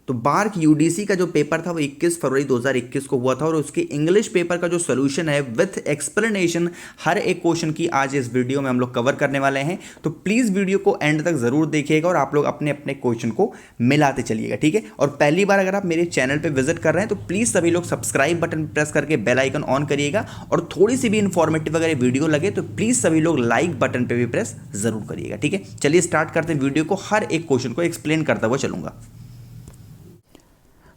तो bark UDC का जो पेपर था वो 21 फरवरी 2021 को हुआ था और उसके इंग्लिश पेपर का जो सोल्यूशन है विथ एक्सप्लेनेशन हर एक क्वेश्चन की आज इस वीडियो में हम लोग कवर करने वाले हैं। तो प्लीज़ वीडियो को एंड तक ज़रूर देखिएगा और आप लोग अपने अपने क्वेश्चन को मिलाते चलिएगा, ठीक है। और पहली बार अगर आप मेरे चैनल पर विजिट कर रहे हैं तो प्लीज़ सभी लोग सब्सक्राइब बटन प्रेस करके बेल आइकन ऑन करिएगा और थोड़ी सी भी इन्फॉर्मेटिव अगर वीडियो लगे तो प्लीज़ सभी लोग लाइक बटन पर भी प्रेस ज़रूर करिएगा, ठीक है। चलिए स्टार्ट करते हैं वीडियो को, हर एक क्वेश्चन को एक्सप्लेन करता हुआ चलूंगा।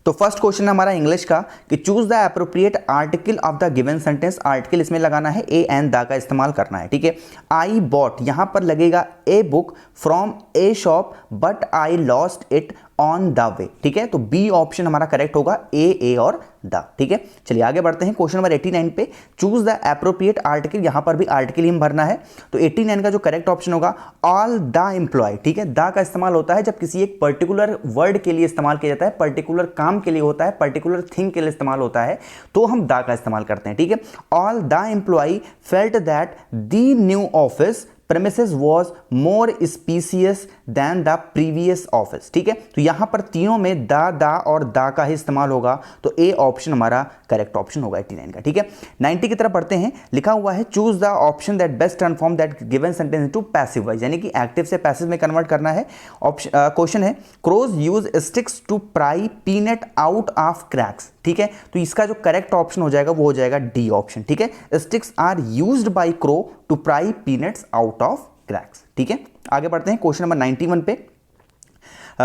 तो फर्स्ट क्वेश्चन है हमारा इंग्लिश का कि choose the appropriate article of the given sentence. Article इसमें लगाना है ए एंड द का इस्तेमाल करना है, ठीक है। आई बॉट, यहां पर लगेगा a book from A shop but I lost it on the way, ठीक है। तो बी ऑप्शन हमारा करेक्ट होगा, ए और द, ठीक है। चलिए आगे बढ़ते हैं क्वेश्चन नंबर 89 पे। चूज द एप्रोप्रिएट आर्टिकल, यहां पर भी आर्टिकल ही हम भरना है। तो 89 का जो करेक्ट ऑप्शन होगा ऑल द एम्प्लॉय, ठीक है। द का इस्तेमाल होता है जब किसी एक पर्टिकुलर वर्ड के लिए इस्तेमाल किया जाता है, पर्टिकुलर काम के लिए होता है, पर्टिकुलर थिंग के लिए इस्तेमाल होता है, तो हम द का इस्तेमाल करते हैं, ठीक है। All the employ felt that the new office premises was more spacious than the previous office, ठीक है। तो यहां पर तीनों में दा और दा का ही इस्तेमाल होगा, तो ए ऑप्शन हमारा करेक्ट ऑप्शन होगा 89 का, ठीक है। 90 की तरफ पढ़ते हैं, लिखा हुआ है choose the option that best transform that given sentence into passive voice, यानी कि एक्टिव से पैसिव में कन्वर्ट करना है। ऑप्शन क्वेश्चन है crows use sticks to pry peanut out of cracks, ठीक है। तो इसका जो करेक्ट ऑप्शन हो जाएगा वो हो जाएगा डी ऑप्शन, ठीक है। Sticks are used by crow to pry peanuts out of cracks, ठीक है। आगे बढ़ते हैं क्वेश्चन नंबर 91 पे।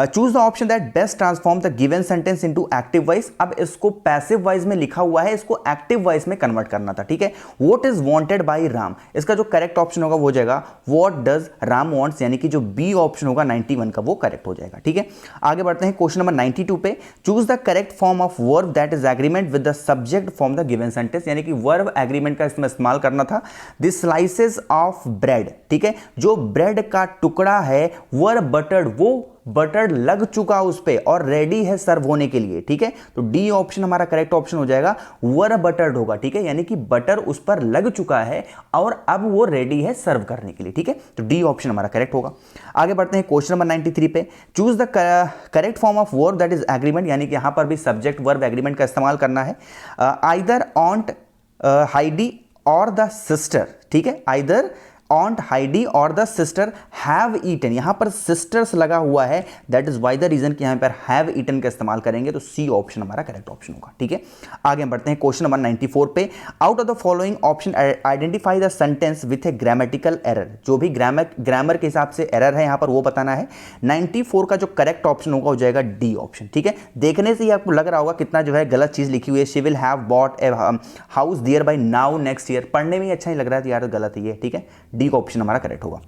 Choose the option that best transform the given sentence into active voice. अब इसको पैसिव वॉइस में लिखा हुआ है, इसको एक्टिव वॉइस में कन्वर्ट करना था, ठीक है। What is wanted bye Ram, इसका जो करेक्ट ऑप्शन होगा वो हो जाएगा व्हाट डज राम वांट्स, यानी कि जो बी ऑप्शन होगा 91 का वो करेक्ट हो जाएगा, ठीक है। आगे बढ़ते हैं क्वेश्चन नंबर 92 पे। Choose the correct form of verb that is agreement with the subject from the given sentence, यानी कि वर्ब एग्रीमेंट का इसमें इस्तेमाल करना था। दिस स्लाइसेस ऑफ ब्रेड, ठीक है। जो ब्रेड का टुकड़ा है वर बटर्ड, वो बटर लग चुका उस पे और रेडी है सर्व होने के लिए, ठीक है। तो डी ऑप्शन हमारा करेक्ट ऑप्शन हो जाएगा, वर बटर्ड होगा, ठीक है। यानी कि बटर उस पर लग चुका है और अब वो रेडी है सर्व करने के लिए, ठीक है। तो डी ऑप्शन हमारा करेक्ट होगा। आगे बढ़ते हैं क्वेश्चन नंबर 93 पे। Choose the correct form of verb that is agreement, यानी कि यहां पर भी सब्जेक्ट वर्ब एग्रीमेंट का इस्तेमाल करना है। Either Aunt Heidi or the sister, ठीक है। Either Aunt Heidi or the sister have eaten, यहां पर सिस्टर्स लगा हुआ है, that is why the reason कि यहां पर हैव ईटन का इस्तेमाल करेंगे, तो सी ऑप्शन हमारा करेक्ट ऑप्शन होगा, ठीक है। आगे बढ़ते हैं क्वेश्चन नंबर 94 पे। Out of the following option identify the sentence with A grammatical error, जो भी ग्रामर के हिसाब से एरर है यहां पर वो बताना है। 94 का जो करेक्ट ऑप्शन होगा हो जाएगा डी ऑप्शन, ठीक है। देखने से ही आपको लग रहा होगा कितना जो है गलत चीज लिखी हुई है। She will have bought a house there by now next year, पढ़ने में ही अच्छा ही लग रहा है तो यार गलत ही है, ठीक है। डी का ऑप्शन हमारा करेक्ट होगा।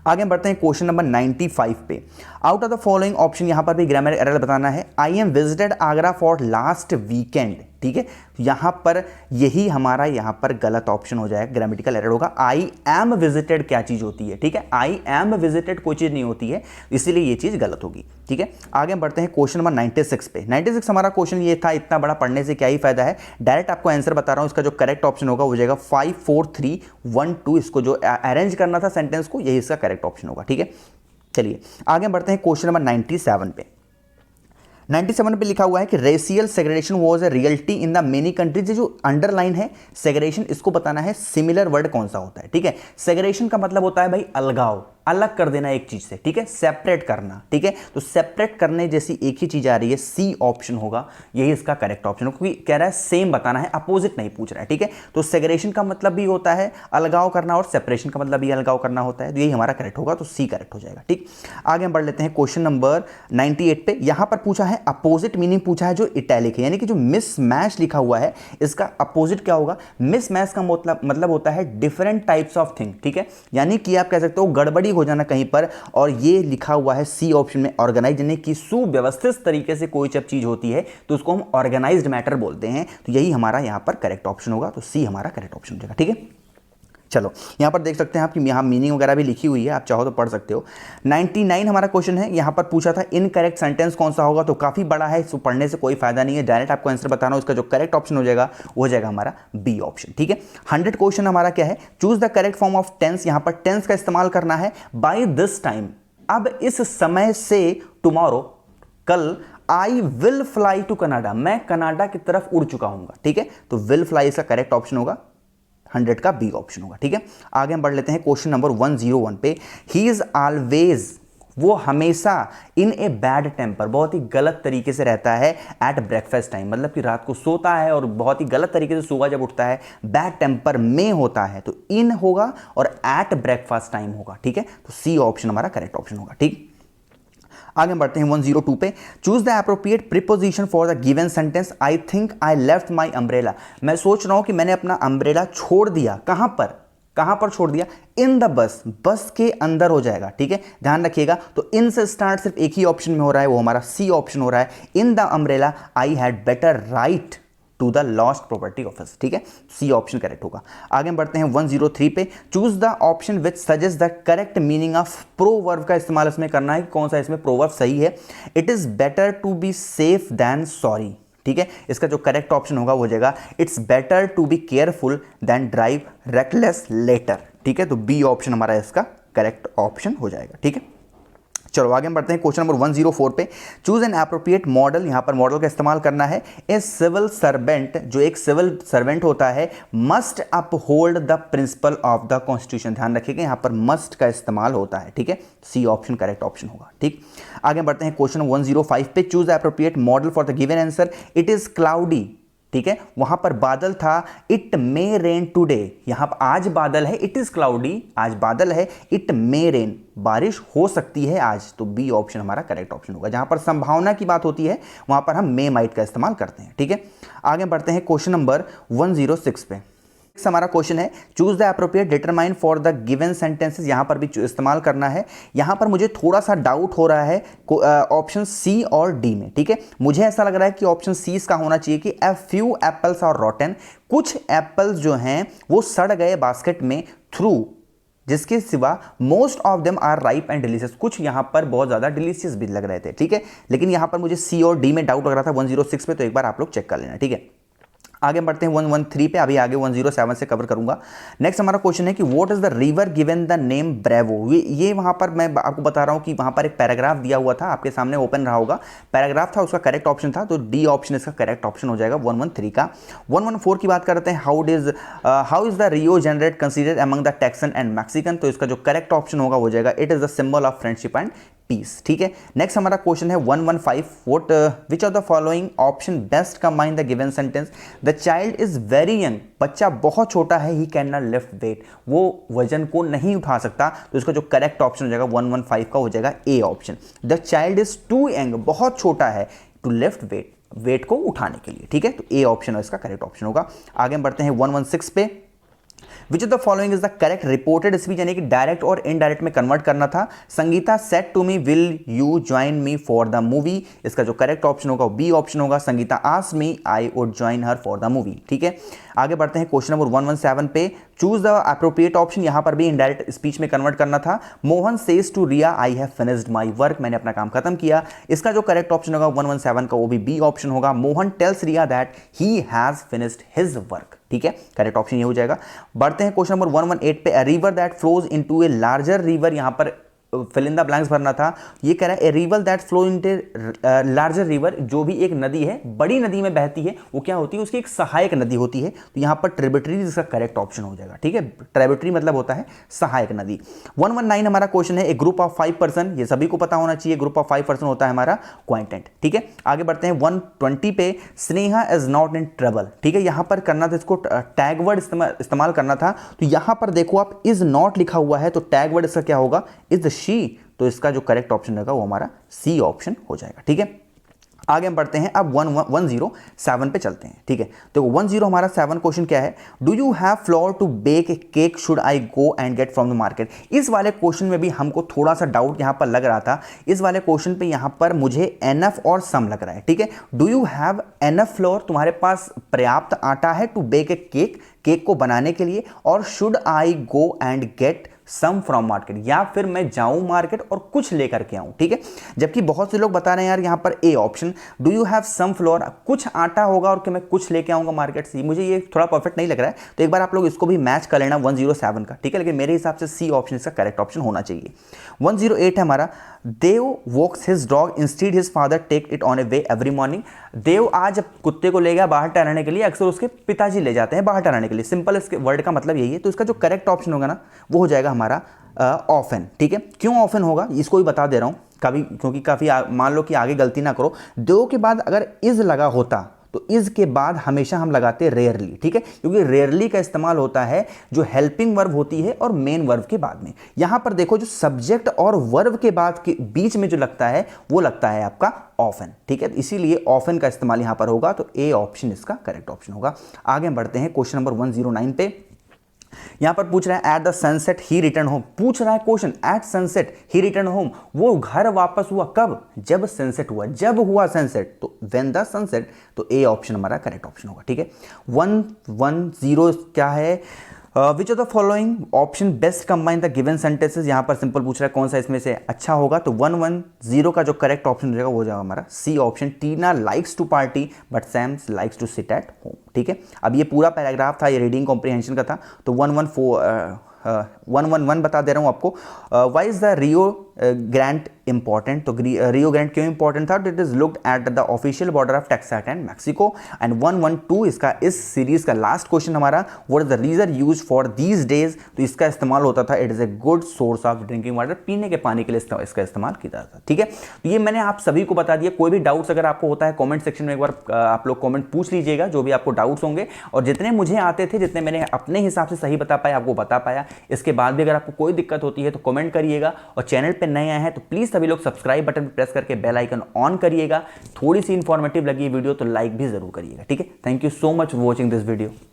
आगे बढ़ते हैं क्वेश्चन नंबर 95 पे। Out of the following option, यहां पर भी ग्रामर एरर बताना है। I am visited Agra for last weekend, ठीक है। यहां पर यही हमारा यहां पर गलत ऑप्शन हो जाएगा, ग्रामेटिकल एरर होगा। आई एम विजिटेड क्या चीज होती है, ठीक है। आई एम विजिटेड कोई चीज नहीं होती है, इसीलिए ये चीज गलत होगी, ठीक है। आगे बढ़ते हैं क्वेश्चन नंबर 96 पे। 96 हमारा क्वेश्चन ये था, इतना बड़ा पढ़ने से क्या ही फायदा है, डायरेक्ट आपको आंसर बता रहा हूं। इसका जो करेक्ट ऑप्शन होगा हो जाएगा 5 4 3 1 2। इसको जो अरेंज करना था सेंटेंस को, यही इसका करेक्ट ऑप्शन होगा, ठीक है। चलिए आगे बढ़ते हैं क्वेश्चन नंबर 97 पे। 97 पे लिखा हुआ है कि racial segregation was a reality in the many countries. जो अंडरलाइन है सेग्रेगेशन, इसको बताना है सिमिलर वर्ड कौन सा होता है, ठीक है। सेग्रेगेशन का मतलब होता है भाई अलगाव, अलग कर देना एक चीज से, ठीक है, सेपरेट करना, ठीक है। तो सेपरेट करने जैसी एक ही चीज आ रही है, सी ऑप्शन होगा, यही इसका करेक्ट ऑप्शन होगा, क्योंकि कह रहा है सेम बताना है, अपोजिट नहीं पूछ रहा है, ठीक है। तो सेग्रेगेशन का मतलब भी होता है अलगाव करना और सेपरेशन का मतलब भी अलगाव करना होता है, तो यही हमारा करेक्ट होगा, तो सी करेक्ट हो जाएगा, ठीक। आगे हम बढ़ लेते हैं क्वेश्चन नंबर 98 पे। यहां पर पूछा है अपोजिट मीनिंग पूछा है, जो इटैलिक है, यानी कि जो मिसमैच लिखा हुआ है इसका अपोजिट क्या होगा। मिसमैच का मतलब होता है डिफरेंट टाइप्स ऑफ थिंग, ठीक है। यानी कि आप कह सकते हो गड़बड़ी हो जाना कहीं पर, और ये लिखा हुआ है सी ऑप्शन में ऑर्गेनाइज, यानी कि सुव्यवस्थित तरीके से कोई जब चीज होती है तो उसको हम ऑर्गेनाइज्ड मैटर बोलते हैं, तो यही हमारा यहां पर करेक्ट ऑप्शन होगा, तो सी हमारा करेक्ट ऑप्शन हो जाएगा, ठीक है। चलो यहां पर देख सकते हैं आप कि यहां मीनिंग वगैरह भी लिखी हुई है, आप चाहो तो पढ़ सकते हो। 99 हमारा क्वेश्चन है, यहां पर पूछा था इनकरेक्ट सेंटेंस कौन सा होगा, तो काफी बड़ा है, इसको पढ़ने से कोई फायदा नहीं है, डायरेक्ट आपको आंसर बताना। इसका जो करेक्ट ऑप्शन हो जाएगा वो हो जाएगा हमारा बी ऑप्शन, ठीक है। 100 क्वेश्चन हमारा क्या है, choose the correct form of tense. यहां पर टेंस का इस्तेमाल करना है बाय दिस टाइम, अब इस समय से, टुमारो कल, I will fly to Canada, मैं कनाडा की तरफ उड़ चुका हूंगा, ठीक है। तो विल फ्लाई इसका करेक्ट ऑप्शन होगा, 100 का बी ऑप्शन होगा, ठीक है। आगे हम बढ़ लेते हैं क्वेश्चन नंबर 101 पे। ही इज ऑलवेज, वो हमेशा इन ए बैड टेम्पर, बहुत ही गलत तरीके से रहता है एट ब्रेकफास्ट टाइम, मतलब कि रात को सोता है और बहुत ही गलत तरीके से सुबह जब उठता है बैड टेम्पर में होता है, तो इन होगा और एट ब्रेकफास्ट टाइम होगा, ठीक है। तो सी ऑप्शन हमारा करेक्ट ऑप्शन होगा, ठीक। आगे हम बढ़ते हैं 102 पे। Choose the appropriate preposition for the given sentence I think I left my umbrella. मैं सोच रहा हूं कि मैंने अपना अम्ब्रेला छोड़ दिया, कहां पर छोड़ दिया? इन द बस, बस के अंदर हो जाएगा, ठीक है, ध्यान रखिएगा। तो इन से स्टार्ट सिर्फ एक ही ऑप्शन में हो रहा है, वो हमारा सी ऑप्शन हो रहा है। In the umbrella I had better write to the lost property office, ठीक है, सी ऑप्शन करेक्ट होगा। आगे हम बढ़ते हैं 103 पे। Choose the option which suggest the correct meaning of proverb का इस्तेमाल इसमें करना है कि कौन सा इसमें प्रोवर्ब सही है। It is better to be safe than sorry, ठीक है, इसका जो करेक्ट ऑप्शन होगा वो हो जाएगा it's better to be careful than drive reckless later, ठीक है। तो बी ऑप्शन हमारा इसका करेक्ट ऑप्शन हो जाएगा, ठीक है। चलो आगे हम बढ़ते हैं क्वेश्चन नंबर 104 पे। चूज एन एप्रोप्रिएट मॉडल, यहां पर मॉडल का इस्तेमाल करना है। ए सिविल सर्वेंट, जो एक सिविल सर्वेंट होता है, must uphold the principle of the constitution, ध्यान रखिएगा यहां पर मस्ट का इस्तेमाल होता है, ठीक है। सी ऑप्शन करेक्ट ऑप्शन होगा, ठीक। आगे बढ़ते हैं क्वेश्चन 105 पे। Choose appropriate model for the given answer. It is cloudy, ठीक है, वहां पर बादल था। इट मे रेन टुडे, यहां पर आज बादल है, इट इज क्लाउडी, आज बादल है। इट मे रेन, बारिश हो सकती है आज, तो बी ऑप्शन हमारा करेक्ट ऑप्शन होगा। जहां पर संभावना की बात होती है वहां पर हम मे माइट का इस्तेमाल करते हैं, ठीक है। आगे बढ़ते हैं क्वेश्चन नंबर 106 पे। हमारा क्वेश्चन है choose the appropriate determine for the given sentences, यहां पर भी इस्तेमाल करना है। यहां पर मुझे थोड़ा सा डाउट हो रहा है ऑप्शन सी और डी में, ठीक है। मुझे ऐसा लग रहा है कि ऑप्शन सी इसका होना चाहिए कि a few apples are rotten, कुछ एप्पल्स जो हैं वो सड़ गए बास्केट में, थ्रू जिसके सिवा most of them are ripe and delicious, कुछ यहां पर बहुत ज्यादा डिलीशियस भी लग रहे थे, ठीक है। लेकिन यहां पर मुझे सी और डी में डाउट लग रहा था 106 पे, तो एक बार आप लोग चेक कर लेना, ठीक है। आगे बढ़ते हैं 113 पे, अभी आगे 107 से कवर करूंगा। नेक्स्ट हमारा क्वेश्चन है कि what is the river given the name bravo. ये वहां पर मैं आपको बता रहा हूं कि वहां पर एक पैराग्राफ दिया हुआ था, आपके सामने ओपन रहा होगा, पैराग्राफ था, उसका करेक्ट ऑप्शन था, तो डी ऑप्शन इसका करेक्ट ऑप्शन हो जाएगा 113 का। 114 की बात करते हैं। हाउ इज द रियो जनरेट considered among the Texans and Mexican, तो इसका जो करेक्ट ऑप्शन होगा हो जाएगा it is the symbol of friendship and peace, ठीक है। नेक्स्ट हमारा क्वेश्चन है 115 which of the following option best combine the given sentence. The child is very young, बच्चा बहुत छोटा है, he can not lift weight, वो वजन को नहीं उठा सकता, तो इसका जो करेक्ट ऑप्शन हो जाएगा 115 का हो जाएगा A option. The child is too young, बहुत छोटा है, टू लिफ्ट वेट, वेट को उठाने के लिए, ठीक है। तो ए ऑप्शन है इसका करेक्ट ऑप्शन होगा। आगे हम बढ़ते हैं 116 पे। Which of the following is the correct reported speech, यानी कि डायरेक्ट और इनडायरेक्ट में कन्वर्ट करना था। Sangeeta said to me will you join me for the movie, इसका जो करेक्ट ऑप्शन होगा बी ऑप्शन होगा। Sangeeta asked me I would join her for the movie, ठीक है। आगे बढ़ते हैं क्वेश्चन नंबर 117 पे। चूज द एप्रोप्रिएट ऑप्शन, यहां पर भी इनडायरेक्ट स्पीच में कन्वर्ट करना था। Mohan says to Riya I have finished my work, मैंने अपना काम खत्म किया, इसका जो करेक्ट ऑप्शन होगा 117 का वो भी बी ऑप्शन होगा। Mohan tells Riya that he has finished his work, ठीक है, करेक्ट ऑप्शन ये हो जाएगा। बढ़ते हैं क्वेश्चन नंबर 118 पे। A river that flows into a larger river, यहां पर फिल इन द ब्लैंक्स भरना था। ये कह रहा है a river that flow into larger river, जो भी एक नदी है बड़ी नदी में बहती है वो क्या होती है, उसकी एक सहायक नदी होती है, तो यहां पर ट्रिब्यूटरी इसका करेक्ट ऑप्शन हो जाएगा, ठीक है। ट्रिब्यूटरी मतलब होता है सहायक नदी। 119 हमारा क्वेश्चन है ए ग्रुप ऑफ 5 पर्सन, ये सभी को पता होना चाहिए, ग्रुप ऑफ 5 पर्सन होता है हमारा क्वाइंटेंट, ठीक है। आगे बढ़ते हैं 120 पे। Sneha is not in trouble, ठीक है, यहां पर करना था इसको टैग वर्ड इस्तेमाल करना था, तो यहां पर देखो आप इज नॉट लिखा हुआ है, तो टैग वर्ड इसका क्या होगा इज शी, तो इसका जो करेक्ट ऑप्शन रहेगा वो हमारा सी ऑप्शन हो जाएगा, ठीक है। आगे हम बढ़ते हैं अब 107 पे चलते हैं, ठीक है। तो 10 हमारा 7 क्वेश्चन क्या है, do you have flour to bake a cake, should I go and get from the market. इस वाले क्वेश्चन में भी हमको थोड़ा सा डाउट यहां पर लग रहा था, इस वाले क्वेश्चन पे यहां पर मुझे एनफ और सम लग रहा है, ठीक है। Do you have enough flour, तुम्हारे पास पर्याप्त आटा है, to bake a cake, cake को बनाने के लिए, और should I go and get some from market, या फिर मैं जाऊं मार्केट और कुछ लेकर के आऊं, ठीक है। जबकि बहुत से लोग बता रहे हैं यार यहाँ पर A option, do you have some flour, कुछ आटा होगा और कि मैं कुछ लेके आऊंगा मार्केट से, मुझे ये थोड़ा परफेक्ट नहीं लग रहा है। तो एक बार आप लोग इसको भी मैच कर लेना 107 का, ठीक है। लेकिन मेरे हिसाब से सी ऑप्शन इसका करेक्ट ऑप्शन होना चाहिए। 108 है हमारा, Dev walks his dog instead his father take it on a way every morning. Dev आज कुत्ते को ले गया बाहर टहलाने के लिए, अक्सर उसके पिताजी ले जाते हैं बाहर टहलाने के लिए। सिंपल इसके वर्ड का मतलब यही है। तो इसका जो करेक्ट ऑप्शन होगा ना वो हो जाएगा हमारा ऑफन, ठीक है। क्यों ऑफन होगा इसको भी बता दे रहा हूं कभी, क्योंकि काफी मान लो कि आगे गलती ना करो, देव के बाद अगर इज लगा होता तो इज के बाद हमेशा हम लगाते रेयरली, ठीक है, क्योंकि रेयरली का इस्तेमाल होता है जो हेल्पिंग वर्ब होती है और मेन वर्ब के बाद में। यहां पर देखो जो सब्जेक्ट और वर्ब के बाद के बीच में जो लगता है वो लगता है आपका ऑफन, ठीक है। इसीलिए ऑफन का इस्तेमाल यहां पर होगा, तो ए ऑप्शन इसका करेक्ट ऑप्शन होगा। आगे हम बढ़ते हैं क्वेश्चन नंबर 109 पे। यहां पर पूछ रहा है at the sunset he return home, पूछ रहा है क्वेश्चन एट सनसेट ही रिटर्न होम, वो घर वापस हुआ कब, जब सनसेट हुआ, जब हुआ सनसेट, तो व्हेन द सनसेट, तो ए ऑप्शन हमारा करेक्ट ऑप्शन होगा, ठीक है। 110 क्या है, विच of the following option best combine the given sentences, यहां पर सिंपल पूछ रहा है कौन सा इसमें से अच्छा होगा। तो 110 का जो करेक्ट ऑप्शन हो जाएगा वो जाएगा हमारा C option, Tina likes to party but Sam's likes to sit at home, ठीक है। अब ये पूरा पैराग्राफ था, ये रीडिंग कॉम्प्रिहेंशन का था। तो 111 बता दे रहा हूं आपको। Why is the Rio Grande important, तो रियो ग्रांट क्यों इंपॉर्टेंट था, it is looked at the official border of Texas and Mexico. And 112 इसका इस सीरीज का लास्ट क्वेश्चन हमारा, what is the reason use for these days, तो इसका इस्तेमाल होता था it is a good source of drinking water, पीने के पानी के लिए इसका इस्तेमाल किया जाता था, ठीक है। तो ये मैंने आप सभी को बता दिया। कोई भी डाउट्स अगर आपको होता है कमेंट सेक्शन में एक बार आप लोग कमेंट पूछ लीजिएगा, जो भी आपको डाउट्स होंगे, और जितने मुझे आते थे, जितने मैंने अपने हिसाब से सही बता पाया आपको बता पाया। इसके बाद भी अगर आपको कोई दिक्कत होती है तो कमेंट करिएगा, और चैनल पे नए आए हैं तो प्लीज सभी लोग सब्सक्राइब बटन प्रेस करके बेल आइकन ऑन करिएगा। थोड़ी सी इंफॉर्मेटिव लगी वीडियो तो लाइक भी जरूर करिएगा, ठीक है। Thank you so much for watching this video.